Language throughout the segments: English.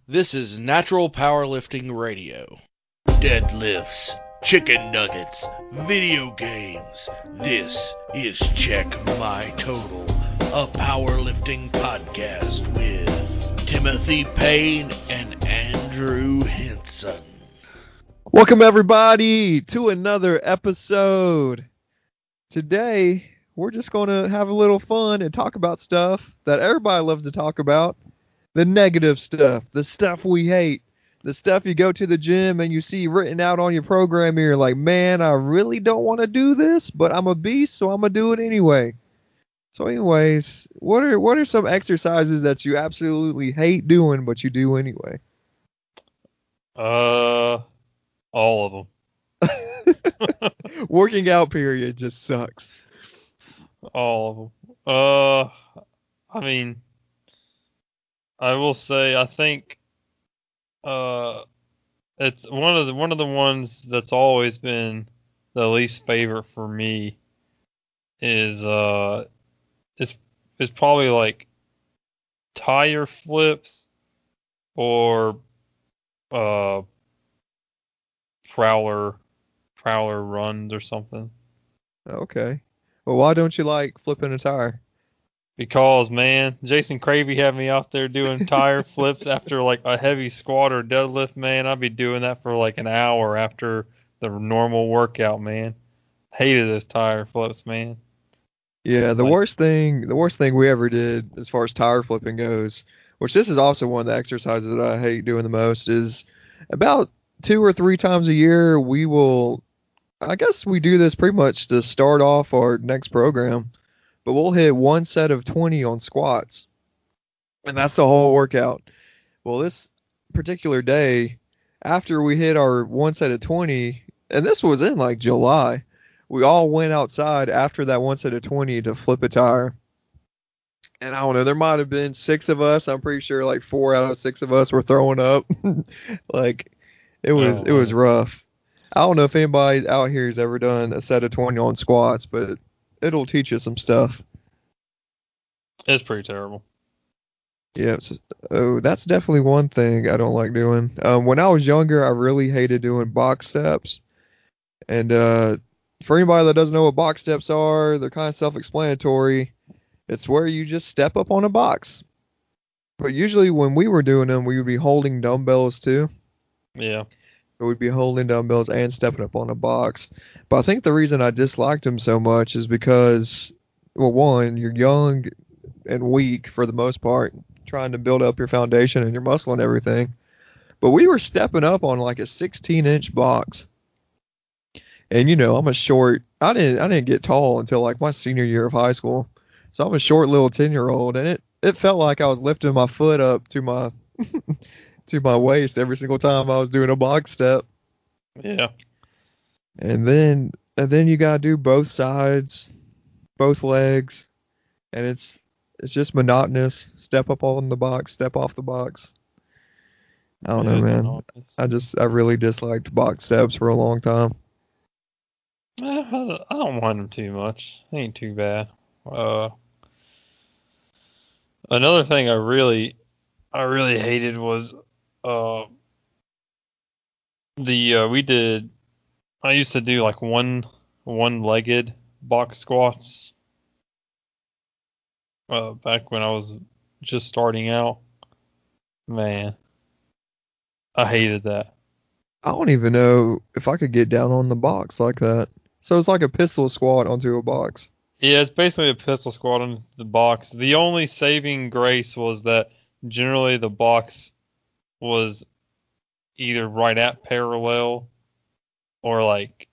This is Natural Powerlifting Radio. Deadlifts, chicken nuggets, video games. This is Check My Total, a powerlifting podcast with Timothy Payne and Andrew Hinson. Welcome everybody to another episode. Today, we're just going to have a little fun and talk about stuff that everybody loves to talk about. The negative stuff, the stuff we hate, the stuff you go to the gym and you see written out on your program and you're like, man, I really don't want to do this, but I'm a beast, so I'm going to do it anyway. So anyways, what are some exercises that you absolutely hate doing, but you do anyway? All of them. Working out period just sucks. All of them. I mean, I will say I think it's one of the ones that's always been the least favorite for me is it's probably like tire flips or prowler runs or something. Okay. Well, why don't you like flipping a tire? Because, man, Jason Cravey had me out there doing tire flips after like a heavy squat or deadlift, man. I'd be doing that for like an hour after the normal workout, man. Hated those tire flips, man. Yeah, the Like, worst thing we ever did as far as tire flipping goes, which this is also one of the exercises that I hate doing the most, is about 2 or 3 times a year I guess we do this pretty much to start off our next program, but we'll hit one set of 20 on squats. And that's the whole workout. Well, this particular day, after we hit our one set of 20, and this was in like July, we all went outside after that one set of 20 to flip a tire. And I don't know, there might have been 6 of us. I'm pretty sure like 4 out of 6 of us were throwing up. Like it was rough. I don't know if anybody out here has ever done a set of 20 on squats, but it'll teach you some stuff. it's pretty terrible. Yeah, that's definitely one thing I don't like doing. When I was younger, I really hated doing box steps. And for anybody that doesn't know what box steps are, they're kind of self-explanatory. It's where you just step up on a box. But usually when we were doing them, we would be holding dumbbells too. Yeah. So we'd be holding dumbbells and stepping up on a box. But I think the reason I disliked them so much is because, well, one, you're young and weak for the most part, trying to build up your foundation and your muscle and everything. But we were stepping up on like a 16-inch box. And you know, I'm a short. I didn't get tall until like my senior year of high school. So I'm a short little 10-year-old, and it felt like I was lifting my foot up to my to my waist every single time I was doing a box step. Yeah. And then you gotta do both sides, both legs, and it's just monotonous. Step up on the box, step off the box. I don't know, man. I really disliked box steps for a long time. I don't mind them too much. They ain't too bad. Another thing I really hated was I used to do like one-legged box squats back when I was just starting out. Man, I hated that. I don't even know if I could get down on the box like that. So it's like a pistol squat onto a box. Yeah, it's basically a pistol squat on the box. The only saving grace was that generally the box was either right at parallel or like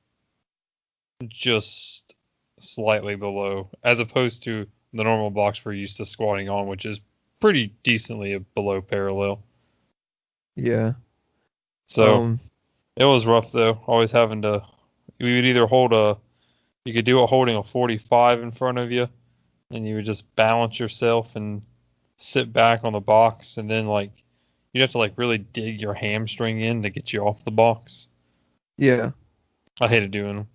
just slightly below, as opposed to the normal box we're used to squatting on, which is pretty decently below parallel. Yeah. So it was rough though. Always having to, we would either you could do it holding a 45 in front of you, and you would just balance yourself and sit back on the box, and then like you'd have to like really dig your hamstring in to get you off the box. Yeah. I hated doing them.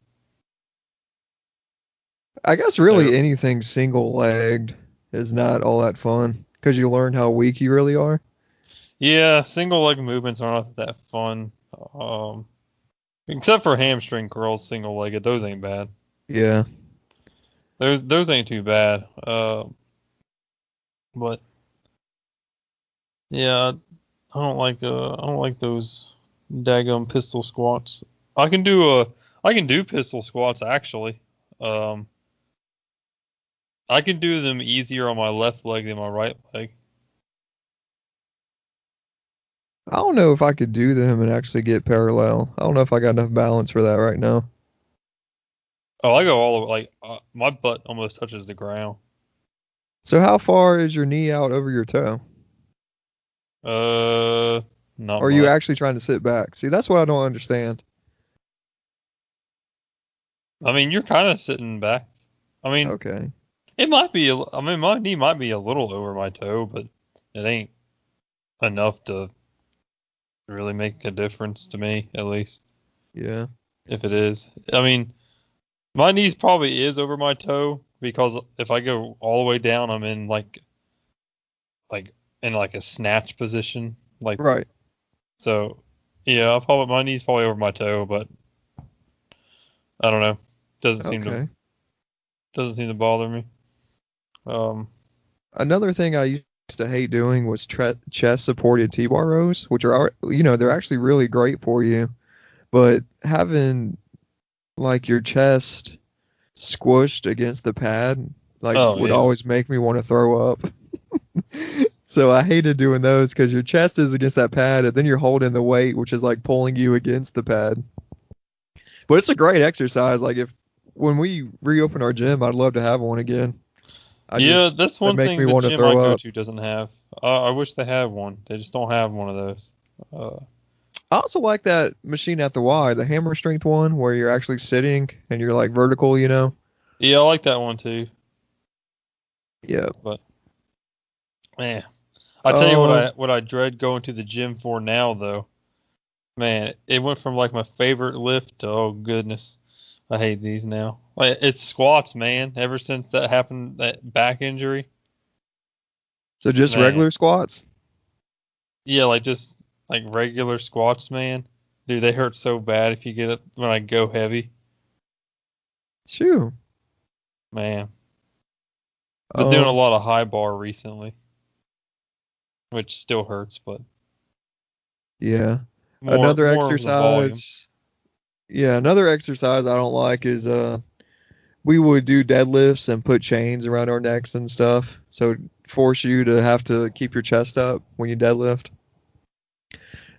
I guess really anything single-legged is not all that fun because you learn how weak you really are. Yeah, single leg movements are not that fun. Except for hamstring curls, single legged, those ain't bad. Yeah. Those ain't too bad. But yeah, I don't like those daggum pistol squats. I can do pistol squats actually. Um, I can do them easier on my left leg than my right leg. I don't know if I could do them and actually get parallel. I don't know if I got enough balance for that right now. Oh, I go all over like my butt almost touches the ground. So how far is your knee out over your toe? Not Or are you much. actually trying to sit back? See, that's what I don't understand. I mean, you're kind of sitting back. I mean, Okay. it might be. I mean, my knee might be a little over my toe, but it ain't enough to really make a difference to me, at least. Yeah. If it is, I mean, my knees probably is over my toe because if I go all the way down, I'm in like in like a snatch position, like Right. so. Yeah, my knees probably over my toe, but I don't know. Okay. Doesn't seem to bother me. Um, Another thing I used to hate doing was chest supported T-bar rows, which are, they're actually really great for you. But having like your chest squished against the pad, like oh would yeah. always make me want to throw up. So I hated doing those because your chest is against that pad, and then you're holding the weight, which is like pulling you against the pad. But it's a great exercise. Like if when we reopen our gym, I'd love to have one again. Yeah, that's It'd one make thing me the want to gym I throw go up. to doesn't have. I wish they had one. They just don't have one of those. I also like that machine at the Y, the hammer strength one, where you're actually sitting and you're like vertical. Yeah, I like that one too. Yeah. But man, I tell you Um, what I dread going to the gym for now though. Man, it went from like my favorite lift to oh goodness, I hate these now. Like it's squats, man. Ever since that happened, that back injury, so just man. regular squats. Yeah, like just like regular squats, man. Dude, they hurt so bad if you get it when I go heavy, Shoo. man. Been doing a Um, lot of high bar recently, which still hurts, but yeah. Another more of the volume. exercise. Yeah, another exercise I don't like is we would do deadlifts and put chains around our necks and stuff. So force you to have to keep your chest up when you deadlift.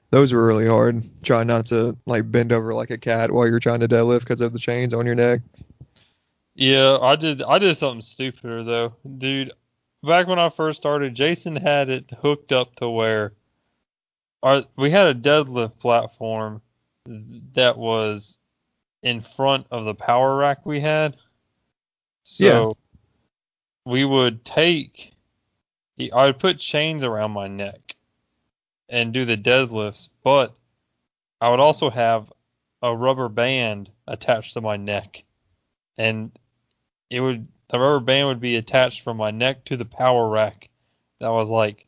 Those were really hard. Try not to like bend over like a cat while you're trying to deadlift because of the chains on your neck. Yeah, I did something stupider though. Dude, back when I first started, Jason had it hooked up to where we had a deadlift platform that was in front of the power rack we had. Yeah. So we would I would put chains around my neck and do the deadlifts, but I would also have a rubber band attached to my neck. And the rubber band would be attached from my neck to the power rack that was like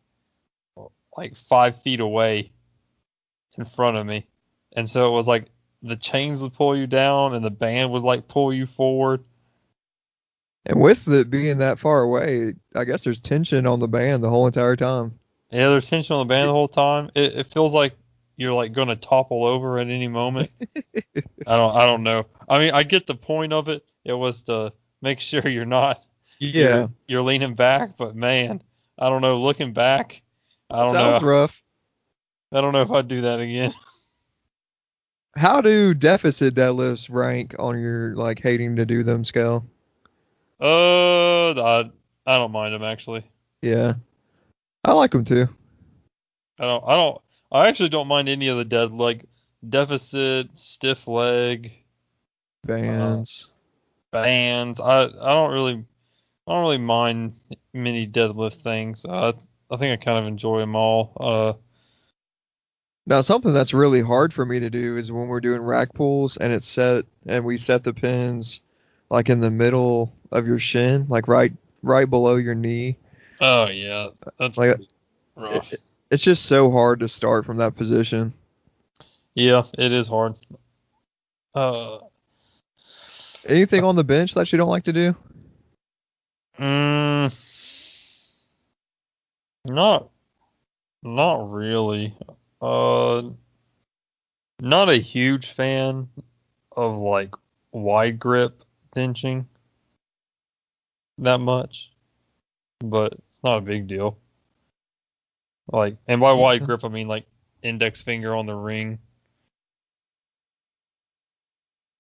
5 feet away in front of me. And so it was like the chains would pull you down and the band would like pull you forward. And with it being that far away, I guess there's tension on the band the whole entire time. Yeah, there's tension on the band the whole time. It feels like you're like gonna topple over at any moment. I don't know. I mean, I get the point of it. It was to make sure Yeah, you're leaning back, but man, I don't know. Looking back, I that don't sounds know. rough. I don't know if I'd do that again. How do deficit deadlifts rank on your like hating to do them scale? I don't mind them actually. Yeah, I like them too. I don't. I actually don't mind any of the deficit, stiff leg, uh, Bands. bands. I don't really mind many deadlift things. I think I kind of enjoy them all. Now, something that's really hard for me to do is when we're doing rack pulls and it's set and we set the pins like in the middle of your shin, like right below your knee. Oh yeah, that's Like pretty rough. It's just so hard to start from that position. Yeah, it is hard. Uh, Anything on the bench that you don't like to do? mm, not not really. Uh, Not a huge fan of like wide grip benching that much, but it's not a big deal. Like, and by wide grip, I mean like index finger on the ring.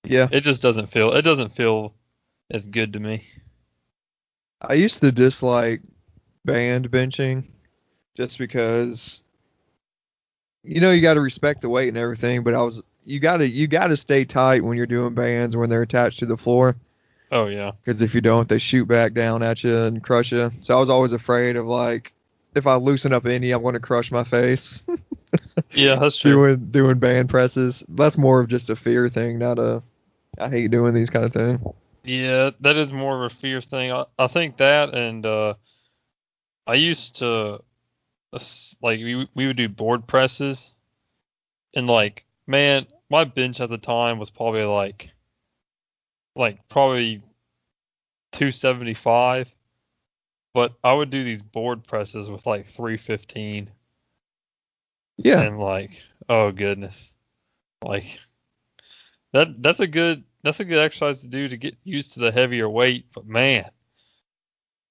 Yeah. It just doesn't feel as good to me. I used to dislike band benching just because you got to respect the weight and everything, but you got to stay tight when you're doing bands when they're attached to the floor, Oh yeah. because if you don't, they shoot back down at you and crush you. So I was always afraid of, like, if I loosen up any, I'm going to crush my face. Yeah, that's true. doing band presses. That's more of just a fear thing, not a I hate doing these kind of things. Yeah, that is more of a fear thing. I think that, and I used to like we would do board presses, and like man, my bench at the time was probably probably 275, but I would do these board presses with like 315, Yeah. and like oh goodness, like that's a good exercise to do to get used to the heavier weight. But man,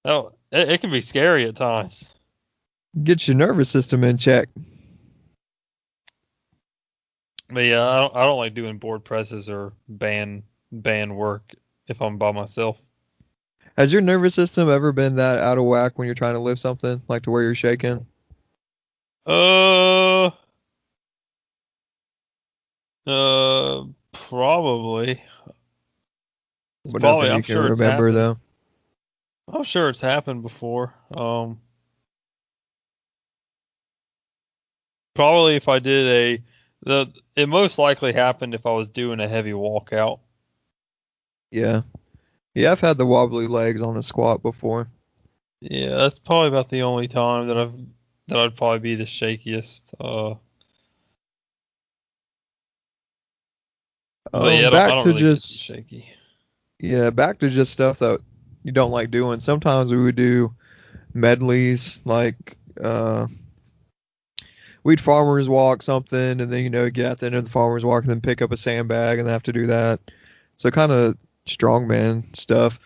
oh, it can be scary at times. Get your nervous system in check. But yeah, I don't like doing board presses or band work if I'm by myself. Has your nervous system ever been that out of whack when you're trying to lift something, like to where you're shaking? Uh, Probably. It's But probably. nothing you I'm can sure it's remember, happened. though. I'm sure it's happened before. Probably if I did it most likely happened if I was doing a heavy walkout. Yeah. Yeah, I've had the wobbly legs on a squat before. Yeah, that's probably about the only time that I'd probably be the shakiest. But yeah, I Back don't to really get too just shaky. Yeah, back to just stuff that you don't like doing. Sometimes we would do medleys, like we'd farmers walk something, and then get at the end of the farmers walk and then pick up a sandbag and have to do that. So kind of strongman stuff.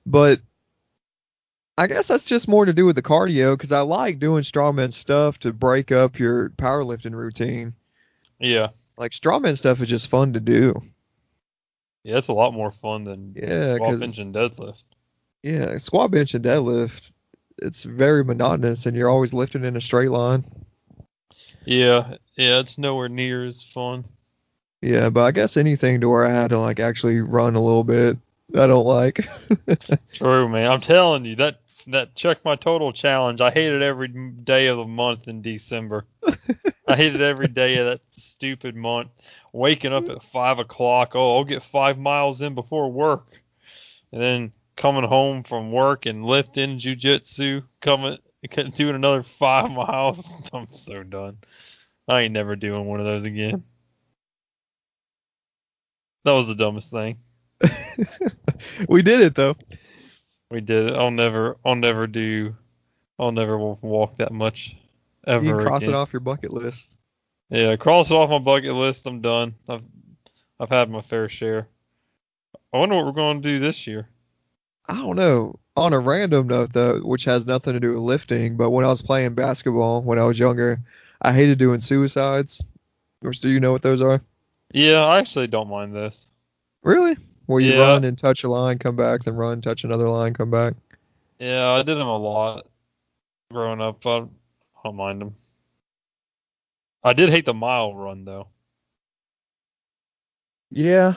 But I guess that's just more to do with the cardio, because I like doing strongman stuff to break up your powerlifting routine. Yeah. Like, strongman stuff is just fun to do. Yeah, it's a lot more fun than Yeah, squat, because bench, and deadlift. yeah, squat, bench, and deadlift, it's very monotonous, and you're always lifting in a straight line. Yeah, it's nowhere near as fun. Yeah, but I guess anything to where I had to, like, actually run a little bit, I don't like. True, man. I'm telling you, that check my total challenge, I hated every day of the month in December. I hated every day of that stupid month. Waking up at 5 o'clock. Oh, I'll get 5 miles in before work. And then coming home from work and lifting jujitsu, doing another 5 miles. I'm so done. I ain't never doing one of those again. That was the dumbest thing. We did it, though. We did it. I'll never walk that much You can ever cross it again. off your bucket list. Yeah, cross it off my bucket list. I'm done. I've had my fair share. I wonder what we're going to do this year. I don't know. On a random note, though, which has nothing to do with lifting, but when I was playing basketball when I was younger, I hated doing suicides. Which, do you know what those are? Yeah, I actually don't mind this. Really? Where you Yeah, run and touch a line, come back, then run, touch another line, come back. yeah, I did them a lot growing up. I don't mind them. I did hate the mile run though. Yeah.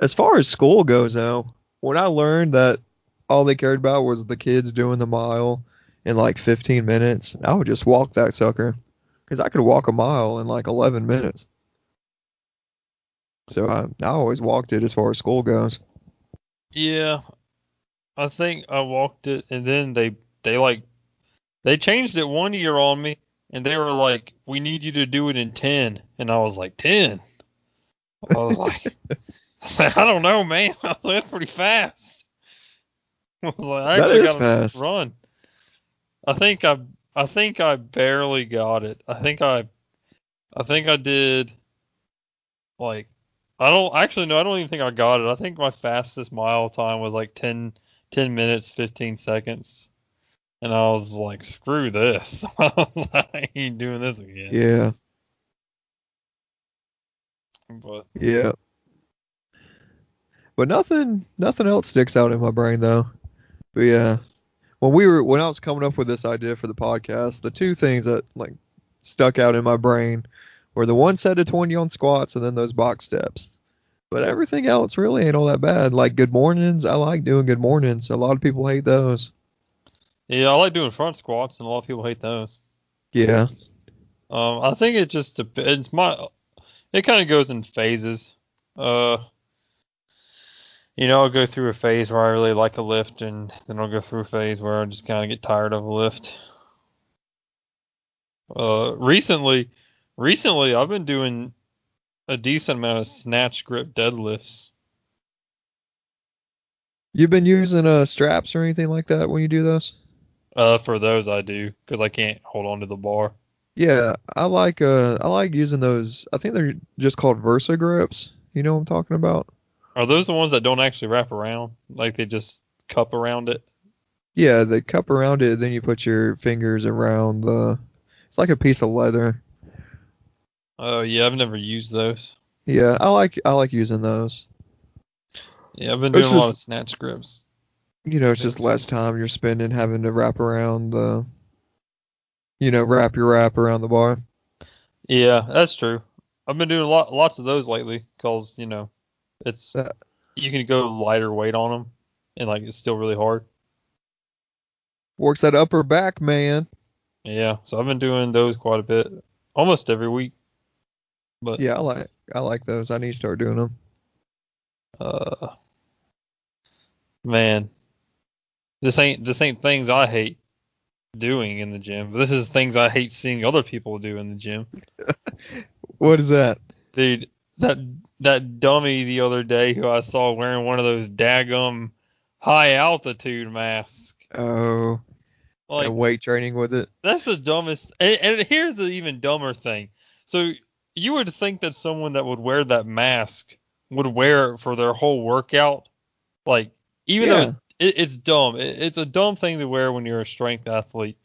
As far as school goes, though, when I learned that all they cared about was the kids doing the mile in like 15 minutes, I would just walk that sucker. Because I could walk a mile in like 11 minutes. So I always walked it as far as school goes. Yeah, I think I walked it, and then they changed it one year on me, and they were like, "We need you to do it in 10." And I was like, 10? I was like, I don't know, man. I was like, that's pretty fast. I was like, I That actually is got to fast. run. I think I barely got it. I think I did like I don't actually no, I don't even think I got it. I think my fastest mile time was like 10 minutes 15 seconds. And I was like, screw this. I was like, I ain't doing this again. Yeah. But Yeah. But nothing else sticks out in my brain though. But yeah, when I was coming up with this idea for the podcast, the two things that like stuck out in my brain were the one set of 20 on squats and then those box steps. But everything else really ain't all that bad. Like good mornings, I like doing good mornings. A lot of people hate those. yeah, I like doing front squats, and a lot of people hate those. Yeah. I think it just depends. It kind of goes in phases. Uh, I'll go through a phase where I really like a lift, and then I'll go through a phase where I just kind of get tired of a lift. Recently, I've been doing a decent amount of snatch grip deadlifts. You've been using straps or anything like that when you do those? For those I do, because I can't hold on to the bar. Yeah, I like using those. I think they're just called Versa grips. You know what I'm talking about? Are those the ones that don't actually wrap around? Like they just cup around it? Yeah, they cup around it, then you put your fingers around the. It's like a piece of leather. Oh yeah, I've never used those. Yeah, I like using those. Yeah, I've been It's doing a lot of just snatch grips. it's just less time you're spending having to wrap around the. Wrap your wrap around the bar. Yeah, that's true. I've been doing lots of those lately because it's That you can go lighter weight on them, and like it's still really hard. works that upper back, man. Yeah, so I've been doing those quite a bit, almost every week. But Yeah, I like those. I need to start doing them. uh, man, this ain't things I hate doing in the gym, but this is things I hate seeing other people do in the gym. What is that? Dude, that dummy the other day who I saw wearing one of those daggum high altitude masks. Oh, Like and weight training with it. that's the dumbest. And here's the even dumber thing. So you would think that someone that would wear that mask would wear it for their whole workout. Like even though Yeah. it's dumb. It's a dumb thing to wear when you're a strength athlete.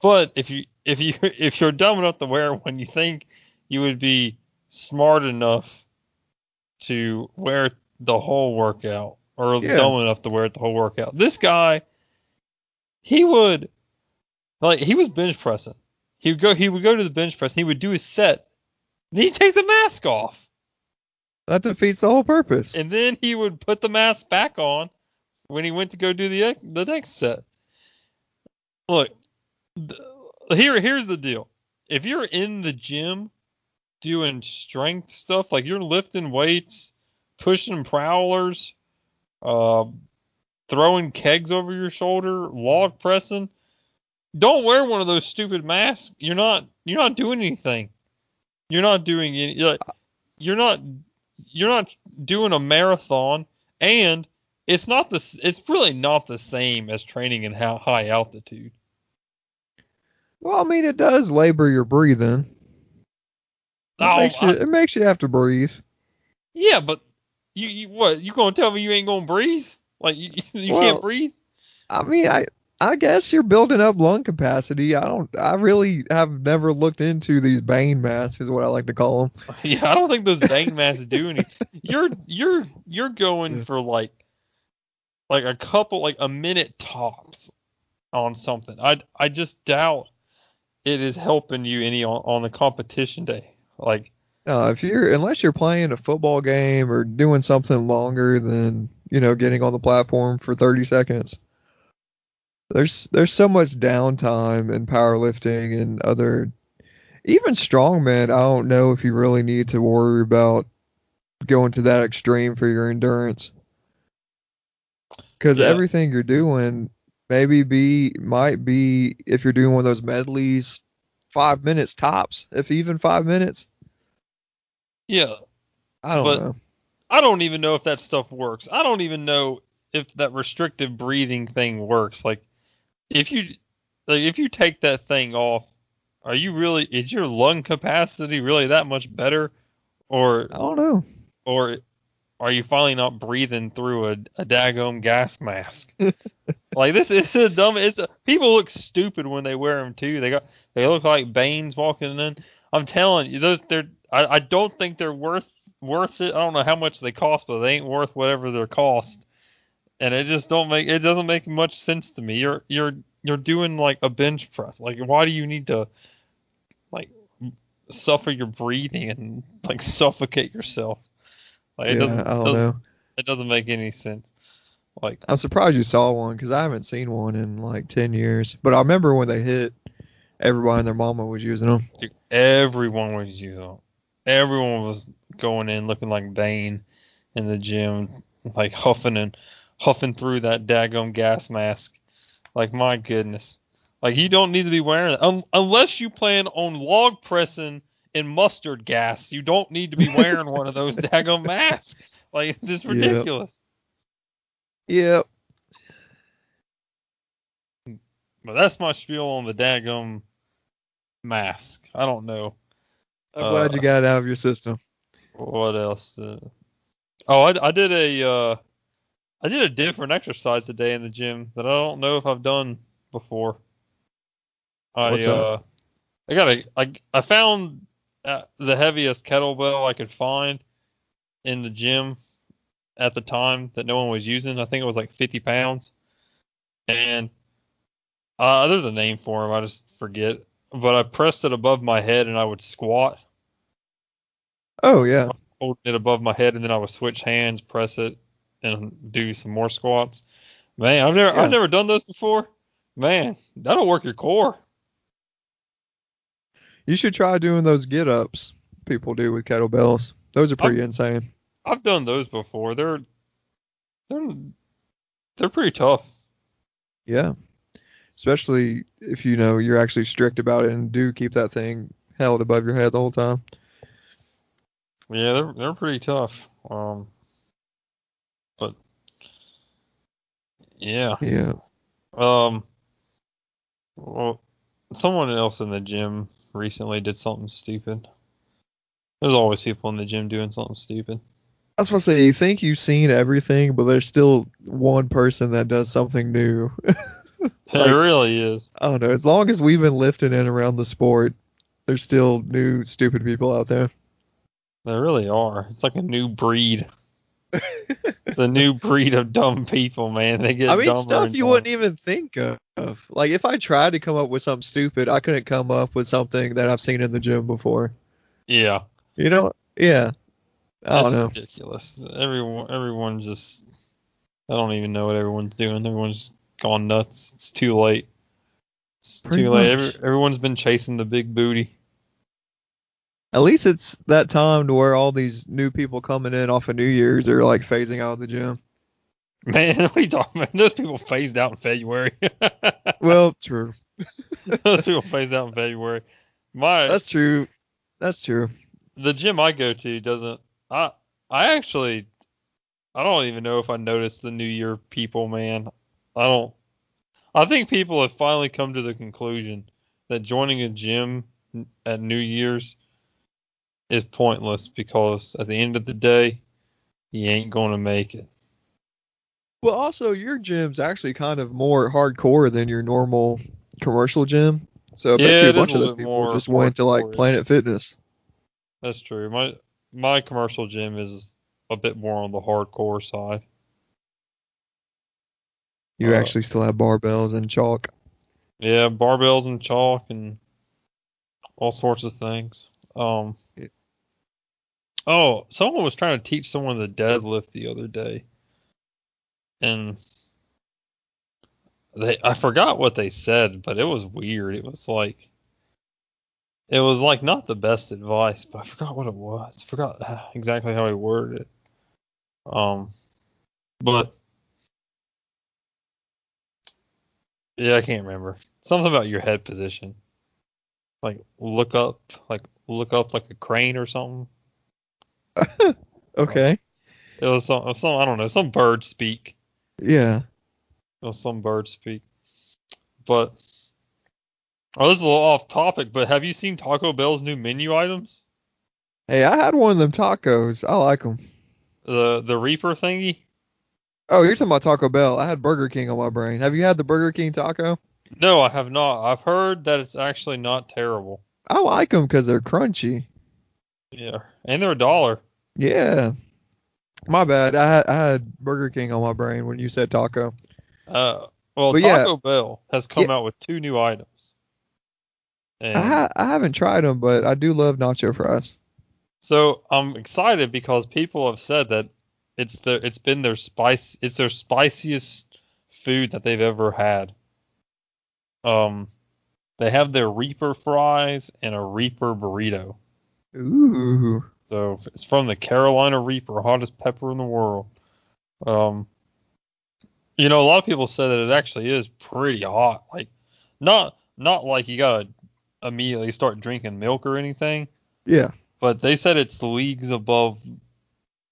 But if you're dumb enough to wear it when you think you would be smart enough to wear it the whole workout, or Yeah. dumb enough to wear it the whole workout. This guy, he would he was bench pressing. He would go to the bench press and he would do his set. Then he'd take the mask off. That defeats the whole purpose. And then he would put the mask back on when he went to go do the next set. Look, here's the deal. If you're in the gym doing strength stuff, like you're lifting weights, pushing prowlers, uh, throwing kegs over your shoulder, log pressing, don't wear one of those stupid masks. You're not doing anything. You're not doing any. You're not doing a marathon, and it's not the. It's really not the same as training in high altitude. Well, I mean, it does labor your breathing. It makes you have to breathe. Yeah, but you what? You gonna tell me you ain't gonna breathe? Like you can't breathe? I mean, I guess you're building up lung capacity. I really have never looked into these Bane masks, is what I like to call them. Yeah, I don't think those Bane masks do anything. You're going for like a couple, like a minute tops on something. I just doubt it is helping you any on the competition day. Like, unless you're playing a football game or doing something longer than getting on the platform for 30 seconds. There's so much downtime in powerlifting and other, even strongman. I don't know if you really need to worry about going to that extreme for your endurance, because everything you're doing might be if you're doing one of those medleys 5 minutes tops, if even 5 minutes. Yeah, I don't but know. I don't even know if that stuff works. I don't even know if that restrictive breathing thing works. Like if you take that thing off, is your lung capacity really that much better, or I don't know. or are you finally not breathing through a daggone gas mask? Like this is a dumb. People look stupid when they wear them too. They look like Banes walking in. I'm telling you, I don't think they're worth it. I don't know how much they cost, but they ain't worth whatever their cost. And it doesn't make much sense to me. You're doing like a bench press. Like why do you need to like suffer your breathing and like suffocate yourself? Like Yeah, I don't know. it doesn't make any sense. Like I'm surprised you saw one because I haven't seen one in like 10 years. But I remember when they hit, everybody and their mama was using them. dude, everyone was using them. Everyone was going in looking like Bane in the gym, like huffing through that daggum gas mask. Like my goodness. Like you don't need to be wearing it unless you plan on log pressing in mustard gas. You don't need to be wearing one of those daggum masks. Like this is Yep. ridiculous. Yep. But that's my spiel on the daggum mask. I don't know. I'm glad you got it out of your system. What else? I did a different exercise today in the gym that I don't know if I've done before. What's that? I found the heaviest kettlebell I could find in the gym at the time that no one was using. I think it was like 50 pounds. And there's a name for him. I just forget. But I pressed it above my head and I would squat. Oh, yeah. Hold it above my head and then I would switch hands, press it, and do some more squats. Man, I've never done those before. Man, that'll work your core. You should try doing those get ups people do with kettlebells. Those are I've pretty insane. I've done those before. They're they're pretty tough. Yeah. Especially if you know you're actually strict about it and do keep that thing held above your head the whole time. Yeah, they're pretty tough. But yeah. Yeah. Well, someone else in the gym recently did something stupid. There's always people in the gym doing something stupid. I was supposed to say, you think you've seen everything, but there's still one person that does something new. It really is. I don't know. As long as we've been lifting in around the sport, there's still new stupid people out there. They really are. It's like a new breed. The new breed of dumb people, man. They get dumber stuff and you dumber. wouldn't even think of. Like, if I tried to come up with something stupid, I couldn't come up with something that I've seen in the gym before. Yeah. You know? Yeah. I don't know. Ridiculous. Everyone just. I don't even know what everyone's doing. Everyone's gone nuts. It's too late. It's Pretty too late. much. Everyone's been chasing the big booty. At least it's that time to where all these new people coming in off of New Year's are like phasing out of the gym. Man, what are you talking about? Those people phased out in February. Well, true. Those people phased out in February. That's true. That's true. The gym I go to doesn't. I actually. I don't even know if I noticed the New Year people, man. I don't. I think people have finally come to the conclusion that joining a gym at New Year's is pointless because at the end of the day, you ain't going to make it. Well, also, your gym's actually kind of more hardcore than your normal commercial gym. So I bet you a bunch of those people just went to like Planet Fitness. That's true. My commercial gym is a bit more on the hardcore side. You actually still have barbells and chalk. Yeah, barbells and chalk and all sorts of things. Oh, someone was trying to teach someone the deadlift the other day. And I forgot what they said, but it was weird. It was like not the best advice, but I forgot what it was. I forgot exactly how he worded it. But yeah, I can't remember. Something about your head position. like look up like a crane or something. Okay. It was some I don't know, some bird speak. Yeah. It was some bird speak. But oh, this is a little off topic, but have you seen Taco Bell's new menu items? Hey, I had one of them tacos. I like them. The Reaper thingy? Oh, you're talking about Taco Bell. I had Burger King on my brain. Have you had the Burger King taco? No, I have not. I've heard that it's actually not terrible. I like them because they're crunchy. Yeah, and they're $1. Yeah. My bad. I had Burger King on my brain when you said taco. Well, But yeah, Taco Bell has yeah, come out with 2 new items, and I haven't tried them, but I do love nacho fries. so I'm excited because people have said that it's their spiciest food that they've ever had. Um, they have their Reaper fries and a Reaper burrito. Ooh. So it's from the Carolina Reaper, hottest pepper in the world. Um, a lot of people say that it actually is pretty hot. Like, not like you gotta immediately start drinking milk or anything, Yeah. but they said it's leagues above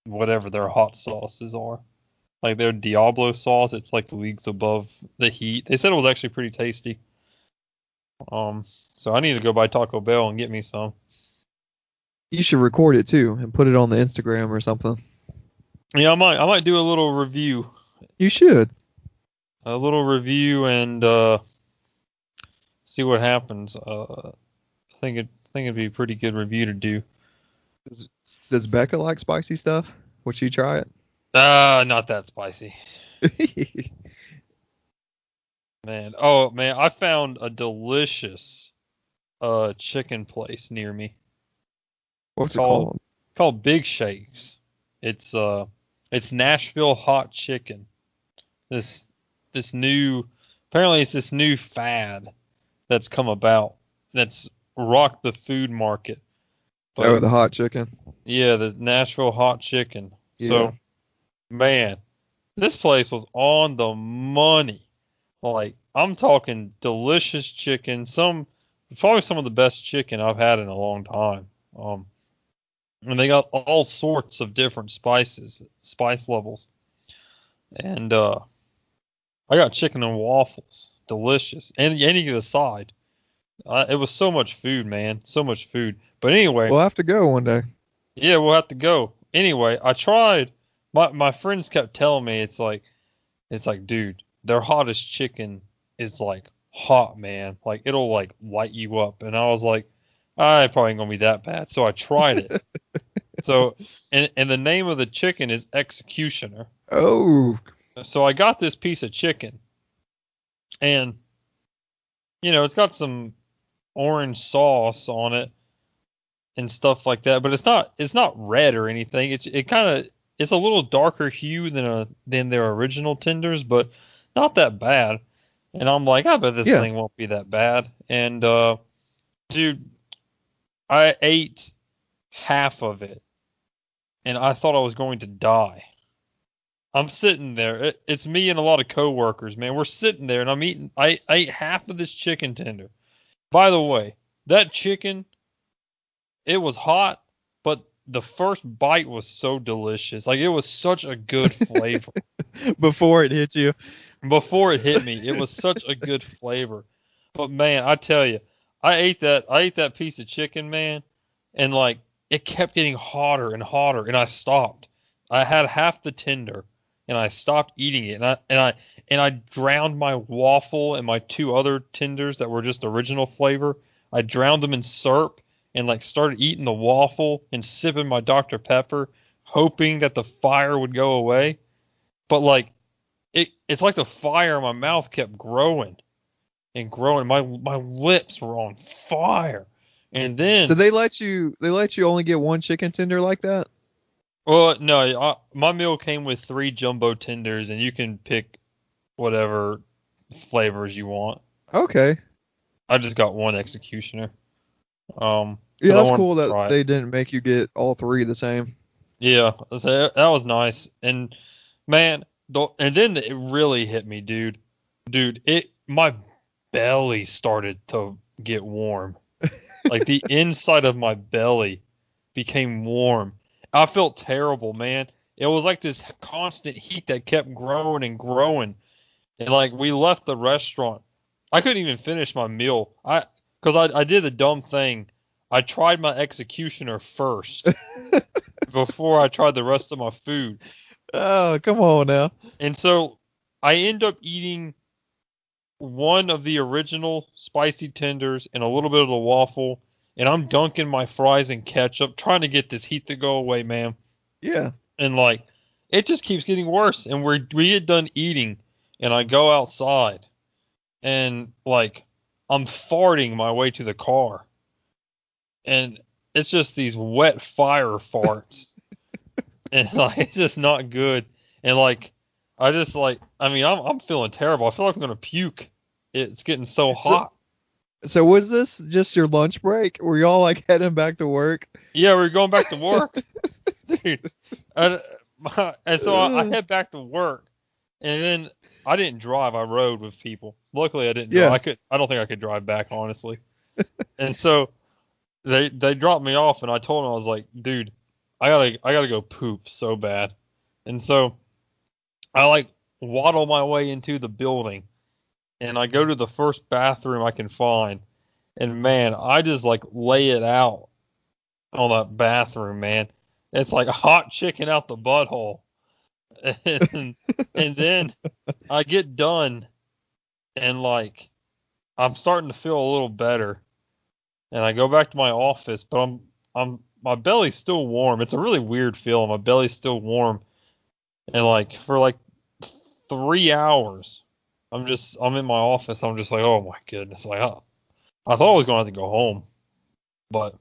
whatever their hot sauces are. Like their Diablo sauce, it's like leagues above the heat. They said it was actually pretty tasty. So I need to go by Taco Bell and get me some. You should record it too and put it on the Instagram or something. Yeah, I might do a little review. You should. A little review and see what happens. I think it'd be a pretty good review to do. Does Becca like spicy stuff? Would she try it? Not that spicy. Man. Oh man, I found a delicious chicken place near me. What's it called? Called Big Shakes. It's Nashville hot chicken. This new apparently it's this new fad that's come about that's rocked the food market. But Oh, the hot chicken. yeah, the Nashville hot chicken. Yeah. So man, this place was on the money. Like I'm talking delicious chicken, probably some of the best chicken I've had in a long time. And they got all sorts of different spice levels. And I got chicken and waffles, delicious, and you get a side. It was so much food, man, so much food. But anyway, We'll have to go one day. yeah, we'll have to go. Anyway, I tried. My friends kept telling me it's like, dude, their hottest chicken is like hot, man. Like it'll like light you up. And I was like, I probably ain't gonna be that bad. So I tried it. So, and the name of the chicken is Executioner. Oh. So I got this piece of chicken, and it's got some orange sauce on it and stuff like that. But it's not red or anything. It's a little darker hue than their original tenders, but not that bad. And I'm like, I bet this thing won't be that bad. And dude, I ate half of it, and I thought I was going to die. I'm sitting there. It's me and a lot of coworkers, man. We're sitting there, and I'm eating. I ate half of this chicken tender. By the way, that chicken, it was hot, but the first bite was so delicious. Like it was such a good flavor. Before it hits you. Before it hit me, it was such a good flavor. But man, I tell you, I ate that piece of chicken, man, and like it kept getting hotter and hotter, and I stopped. I had half the tender, and I stopped eating it, and I drowned my waffle and my 2 other tenders that were just original flavor. I drowned them in syrup and like started eating the waffle and sipping my Dr. Pepper, hoping that the fire would go away. But like it's like the fire in my mouth kept growing and growing. My lips were on fire. And then So they let you only get one chicken tender like that? well, no, my meal came with 3 jumbo tenders, and you can pick whatever flavors you want. Okay. I just got 1 executioner. Yeah, 'Cause I that's wanted cool to that try it. they didn't make you get all 3 the same. Yeah, so that was nice. And man, and then it really hit me, dude. My belly started to get warm. Like the inside of my belly became warm. I felt terrible, man. It was like this constant heat that kept growing and growing. And like we left the restaurant. I couldn't even finish my meal. Because I did the dumb thing. I tried my executioner first before I tried the rest of my food. Oh, come on now. And so I end up eating one of the original spicy tenders and a little bit of the waffle, and I'm dunking my fries in ketchup, trying to get this heat to go away, man. Yeah. And like, it just keeps getting worse. And we get done eating, and I go outside, and like, I'm farting my way to the car, and it's just these wet fire farts, and like, it's just not good. And like, I'm feeling terrible. I feel like I'm gonna puke. It's getting so hot. So was this just your lunch break? Were y'all like heading back to work? Yeah, we're going back to work, dude. And so I head back to work, and then I didn't drive. I rode with people. Luckily, I didn't. Yeah. Drive. I don't think I could drive back, honestly. And so they dropped me off, and I told them, I was like, dude, I gotta go poop so bad. And so I like waddle my way into the building, and I go to the first bathroom I can find, and man, I just like lay it out on that bathroom, man. It's like hot chicken out the butthole. And then I get done, and like I'm starting to feel a little better, and I go back to my office, but my belly's still warm. It's a really weird feeling. My belly's still warm, and like for like 3 hours, I'm in my office. I'm just like, oh my goodness, like I thought I was gonna have to go home, but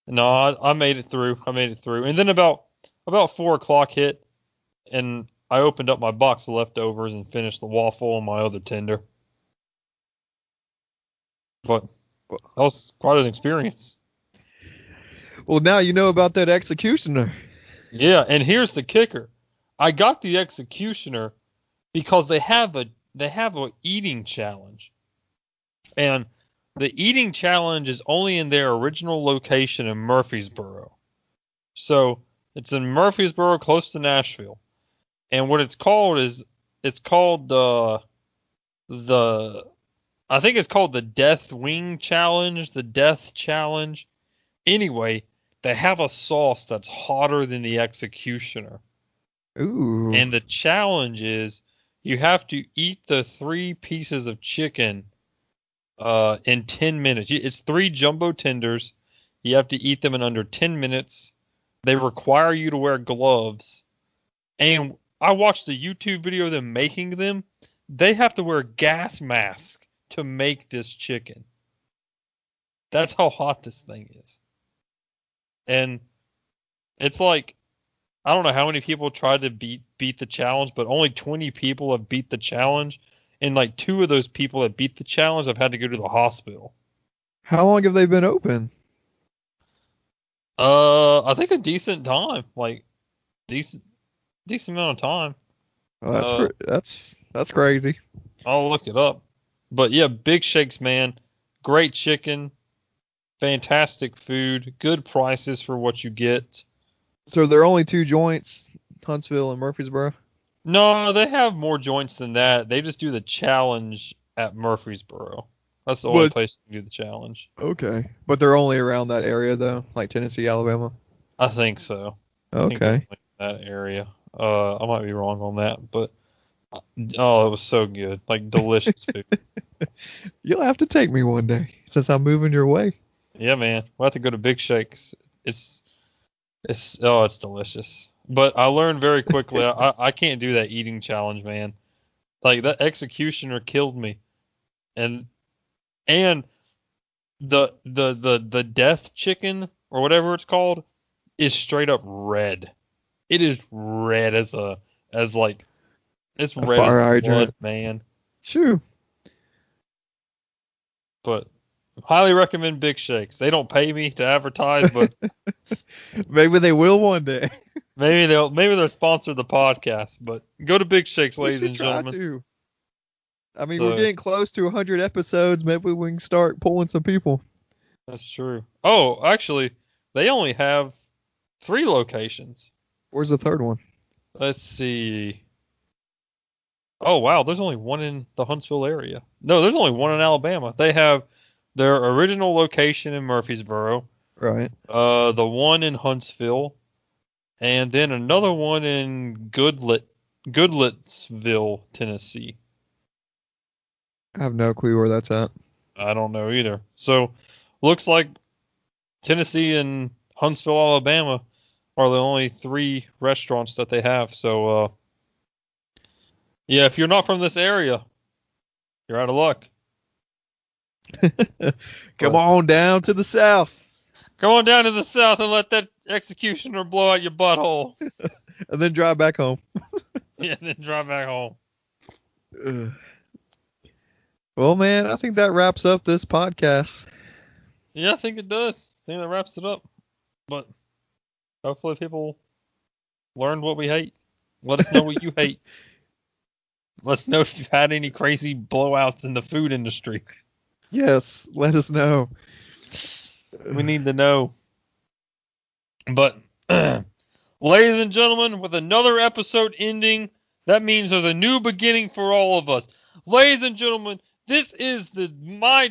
no, I made it through. And then about 4 o'clock hit, and I opened up my box of leftovers and finished the waffle and my other tender. But that was quite an experience. Well, now you know about that executioner. Yeah, and here's the kicker. I got the executioner because they have a eating challenge. And the eating challenge is only in their original location in Murfreesboro. So it's in Murfreesboro, close to Nashville. And what it's called is I think it's called the Death Wing Challenge, the Death Challenge. Anyway, they have a sauce that's hotter than the executioner. Ooh. And the challenge is you have to eat the 3 pieces of chicken in 10 minutes. It's 3 jumbo tenders. You have to eat them in under 10 minutes. They require you to wear gloves. And I watched a YouTube video of them making them. They have to wear a gas mask to make this chicken. That's how hot this thing is. And it's like, I don't know how many people tried to beat the challenge, but only 20 people have beat the challenge. And like 2 of those people that beat the challenge have had to go to the hospital. How long have they been open? I think a decent time, like decent amount of time. Oh, that's crazy. I'll look it up. But yeah, Big Shakes, man. Great chicken, fantastic food, good prices for what you get. So there are only 2 joints, Huntsville and Murfreesboro? No, they have more joints than that. They just do the challenge at Murfreesboro. That's the only place to do the challenge. Okay. But they're only around that area, though? Like Tennessee, Alabama? I think so. Okay. That area. I might be wrong on that, but oh, it was so good. Like, delicious food. You'll have to take me one day, since I'm moving your way. Yeah, man. We'll have to go to Big Shakes. It's delicious. But I learned very quickly, I can't do that eating challenge, man. Like, that executioner killed me. And the death chicken, or whatever it's called, is straight up red. It is red it's red as blood, man. True. But highly recommend Big Shakes. They don't pay me to advertise, but maybe they will one day. maybe they'll sponsor the podcast. But go to Big Shakes, ladies and gentlemen. Too. I mean, we're So getting close to 100 episodes. Maybe we can start pulling some people. that's true. Oh, actually, they only have 3 locations. Where's the third one? Let's see. Oh, wow, there's only one in the Huntsville area. No, there's only one in Alabama. They have their original location in Murfreesboro, Right. the one in Huntsville, and then another one in Goodlettsville, Tennessee. I have no clue where that's at. I don't know either. So, looks like Tennessee and Huntsville, Alabama are the only 3 restaurants that they have. So, yeah, if you're not from this area, you're out of luck. Come on down to the south. Come on down to the south and let that executioner blow out your butthole. And then drive back home. Yeah, and then drive back home. Ugh. Well, man, I think that wraps up this podcast. Yeah, I think it does. I think that wraps it up. But hopefully people learned what we hate. Let us know what you hate. Let us know if you've had any crazy blowouts in the food industry. Yes, let us know. We need to know. But, ladies and gentlemen, with another episode ending, that means there's a new beginning for all of us. Ladies and gentlemen, this is the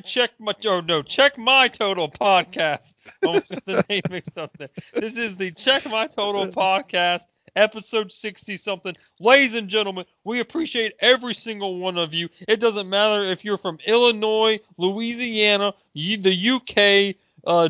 Check My Total podcast. Almost got the name mixed up there. This is the Check My Total podcast, episode 60-something. Ladies and gentlemen, we appreciate every single one of you. It doesn't matter if you're from Illinois, Louisiana, the UK,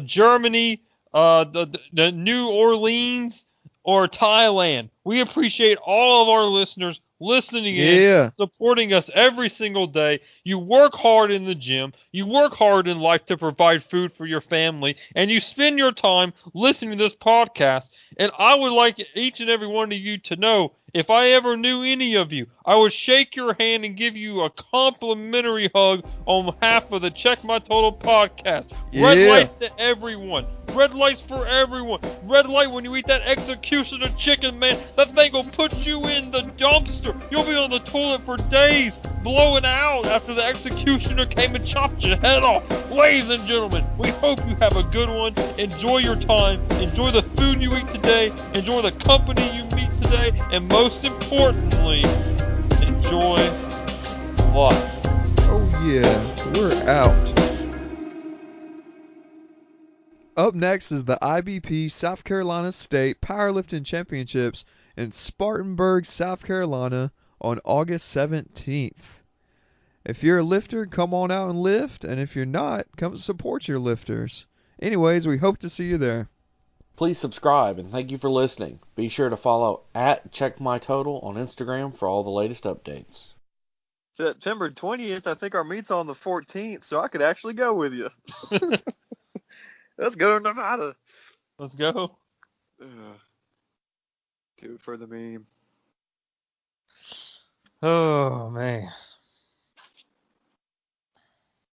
Germany, the New Orleans, or Thailand. We appreciate all of our listeners listening in, supporting us every single day. You work hard in the gym. You work hard in life to provide food for your family, and you spend your time listening to this podcast. And I would like each and every one of you to know, if I ever knew any of you, I would shake your hand and give you a complimentary hug on behalf of the Check My Total podcast. Red lights to everyone. Red lights for everyone. Red light when you eat that executioner chicken, man. That thing will put you in the dumpster. You'll be on the toilet for days, blowing out after the executioner came and chopped your head off. Ladies and gentlemen, we hope you have a good one. Enjoy your time. Enjoy the food you eat today. Enjoy the company you meet today. And most importantly, enjoy life. Oh yeah, we're out. Up next is the IBP South Carolina State Powerlifting Championships in Spartanburg, South Carolina on August 17th. If you're a lifter, come on out and lift, and if you're not, come support your lifters. Anyways, we hope to see you there. Please subscribe and thank you for listening. Be sure to follow @CheckMyTotal on Instagram for all the latest updates. September 20th, I think our meet's on the 14th, so I could actually go with you. Let's go to Nevada. Let's go. Do it for the meme. Oh, man.